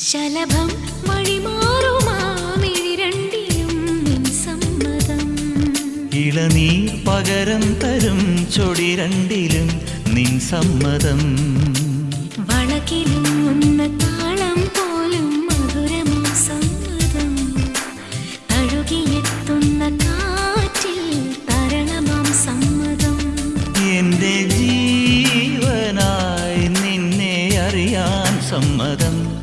ശലഭം വഴിമാറുമാമിഴിരണ്ടിലും നിൻ സമ്മതം. ഇളനീർ പകരം തരും ചൊടി രണ്ടിലും നിൻ സമ്മതം. വളകിലും